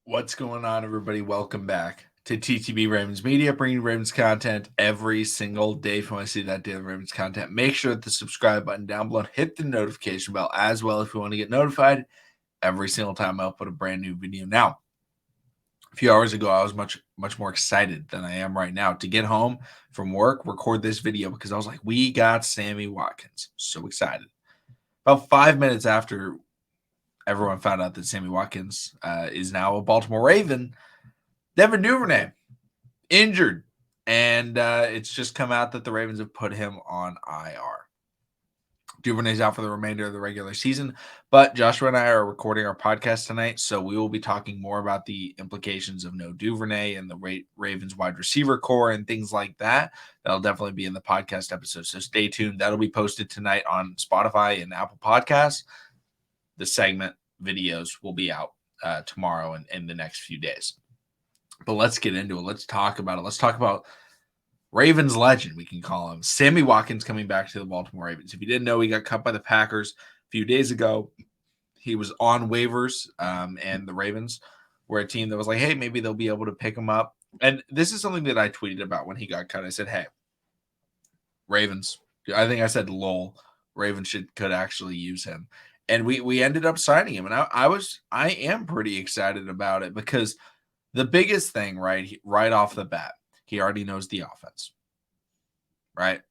What's going on, everybody? Welcome back to TTB Ravens Media, bringing Ravens content every single day. If you want to see that daily Ravens content, make sure that the subscribe button down below, hit the notification bell as well if you want to get notified every single time I upload a brand new video. Now, a few hours ago, I was much more excited than I am right now to get home from work, record this video because I was like, we got Sammy Watkins. So excited. About 5 minutes after everyone found out that Sammy Watkins is now a Baltimore Raven, Devin Duvernay injured, and it's just come out that the Ravens have put him on IR. Duvernay's out for the remainder of the regular season, but Joshua and I are recording our podcast tonight, so we will be talking more about the implications of no Duvernay and the Ravens wide receiver core and things like that. That'll definitely be in the podcast episode, so stay tuned. That'll be posted tonight on Spotify and Apple Podcasts. The segment videos will be out tomorrow and in the next few days. But let's get into it. Let's talk about it. Let's talk about Ravens legend, we can call him. Sammy Watkins coming back to the Baltimore Ravens. If you didn't know, he got cut by the Packers a few days ago. He was on waivers, and the Ravens were a team that was like, hey, maybe they'll be able to pick him up. And this is something that I tweeted about when he got cut. I said, hey, Ravens, I think I said lol, Ravens could actually use him. And we ended up signing him. And I am pretty excited about it because the biggest thing, right off the bat, he already knows the offense, right?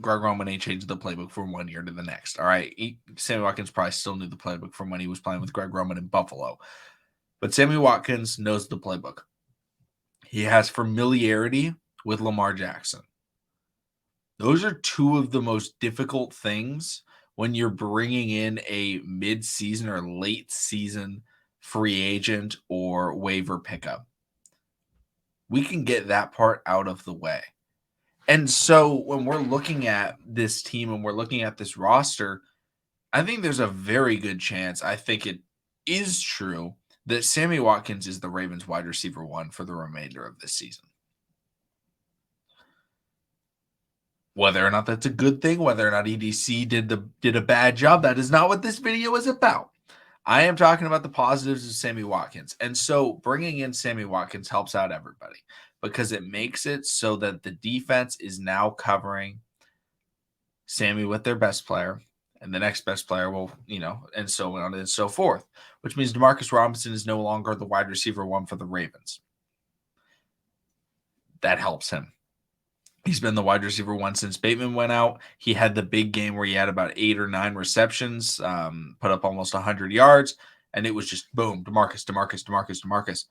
Greg Roman ain't changed the playbook from 1 year to the next. All right. Sammy Watkins probably still knew the playbook from when he was playing with Greg Roman in Buffalo. But Sammy Watkins knows the playbook. He has familiarity with Lamar Jackson. Those are two of the most difficult things when you're bringing in a mid-season or late season free agent or waiver pickup. We can get that part out of the way. And so when we're looking at this team and we're looking at this roster, I think there's a very good chance, I think it is true, that Sammy Watkins is the Ravens wide receiver one for the remainder of this season. Whether or not that's a good thing, whether or not EDC did a bad job, that is not what this video is about. I am talking about the positives of Sammy Watkins. And so bringing in Sammy Watkins helps out everybody because it makes it so that the defense is now covering Sammy with their best player, and the next best player will, and so on and so forth, which means Demarcus Robinson is no longer the wide receiver one for the Ravens. That helps him. He's been the wide receiver one since Bateman went out. He had the big game where he had about 8 or 9 receptions, put up almost 100 yards, and it was just boom, Demarcus.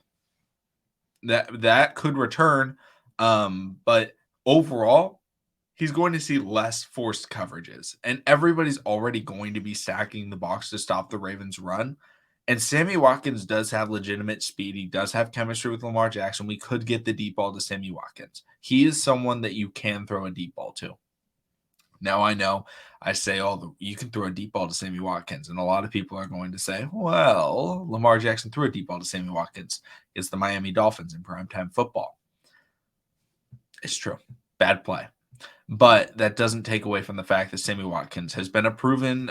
That could return, but overall, he's going to see less forced coverages, and everybody's already going to be stacking the box to stop the Ravens' run. And Sammy Watkins does have legitimate speed. He does have chemistry with Lamar Jackson. We could get the deep ball to Sammy Watkins. He is someone that you can throw a deep ball to. Now I know I say, you can throw a deep ball to Sammy Watkins. And a lot of people are going to say, well, Lamar Jackson threw a deep ball to Sammy Watkins. It's the Miami Dolphins in primetime football. It's true. Bad play. But that doesn't take away from the fact that Sammy Watkins has been a proven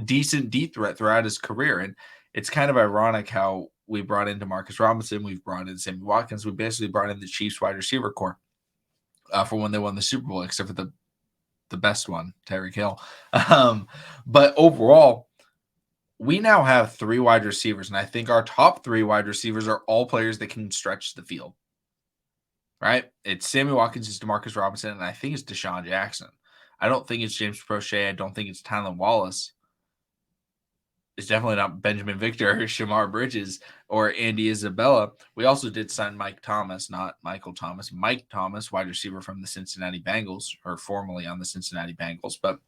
decent deep threat throughout his career. And it's kind of ironic how we brought in Demarcus Robinson, we've brought in Sammy Watkins, we basically brought in the Chiefs wide receiver core for when they won the Super Bowl, except for the best one, Tyreek Hill. But overall, we now have 3 wide receivers, and I think our top 3 wide receivers are all players that can stretch the field. Right? It's Sammy Watkins, it's Demarcus Robinson, and I think it's Deshaun Jackson. I don't think it's James Prochet. I don't think it's Tylan Wallace. It's definitely not Benjamin Victor or Shamar Bridges or Andy Isabella. We also did sign Mike Thomas, not Michael Thomas. Mike Thomas, wide receiver from the Cincinnati Bengals, or formerly on the Cincinnati Bengals. But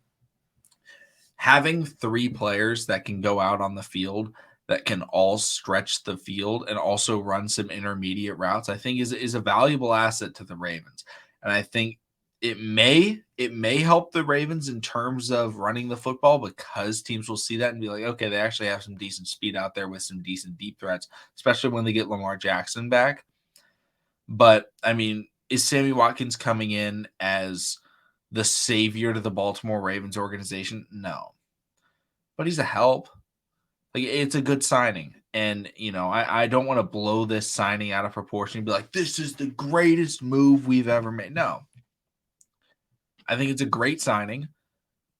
having 3 players that can go out on the field that can all stretch the field and also run some intermediate routes, I think is a valuable asset to the Ravens. And I think it may help the Ravens in terms of running the football because teams will see that and be like, okay, they actually have some decent speed out there with some decent deep threats, especially when they get Lamar Jackson back. But, I mean, is Sammy Watkins coming in as the savior to the Baltimore Ravens organization? No. But he's a help. Like, it's a good signing. And, I don't want to blow this signing out of proportion and be like, this is the greatest move we've ever made. No. I think it's a great signing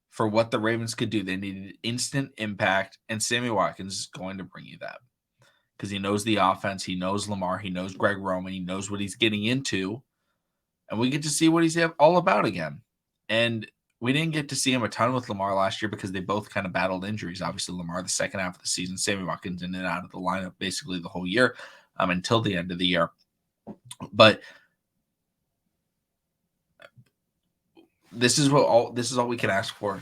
for what the Ravens could do. They needed instant impact, and Sammy Watkins is going to bring you that because he knows the offense. He knows Lamar. He knows Greg Roman. He knows what he's getting into, and we get to see what he's all about again. And we didn't get to see him a ton with Lamar last year because they both kind of battled injuries. Obviously, Lamar the second half of the season, Sammy Watkins in and out of the lineup basically the whole year until the end of the year. But this is all we can ask for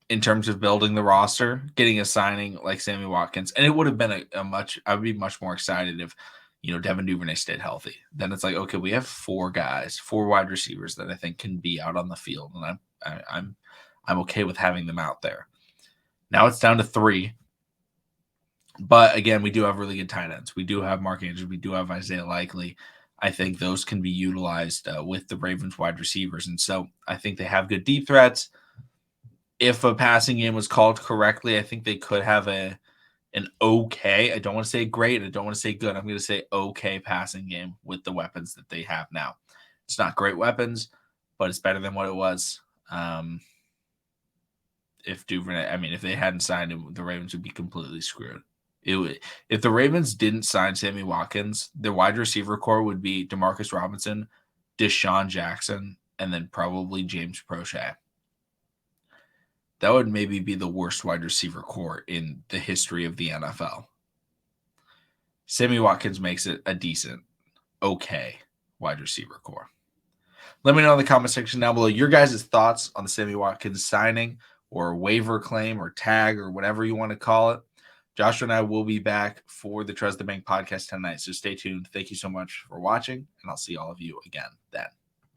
in terms of building the roster, getting a signing like Sammy Watkins. And it would have been I would be much more excited if, Devin Duvernay stayed healthy. Then it's like, okay, we have 4 wide receivers that I think can be out on the field. And I'm okay with having them out there. Now it's down to 3. But again, we do have really good tight ends. We do have Mark Andrews. We do have Isaiah Likely. I think those can be utilized with the Ravens wide receivers. And so I think they have good deep threats. If a passing game was called correctly, I think they could have an okay, I don't want to say great, I don't want to say good, I'm going to say okay passing game with the weapons that they have now. It's not great weapons, but it's better than what it was. If they hadn't signed him, the Ravens would be completely screwed. If the Ravens didn't sign Sammy Watkins, their wide receiver core would be Demarcus Robinson, Deshaun Jackson, and then probably James Prochet. That would maybe be the worst wide receiver core in the history of the NFL. Sammy Watkins makes it a decent, okay wide receiver core. Let me know in the comment section down below your guys' thoughts on the Sammy Watkins signing or waiver claim or tag or whatever you want to call it. Joshua and I will be back for the Trust the Bank podcast tonight, so stay tuned. Thank you so much for watching, and I'll see all of you again then.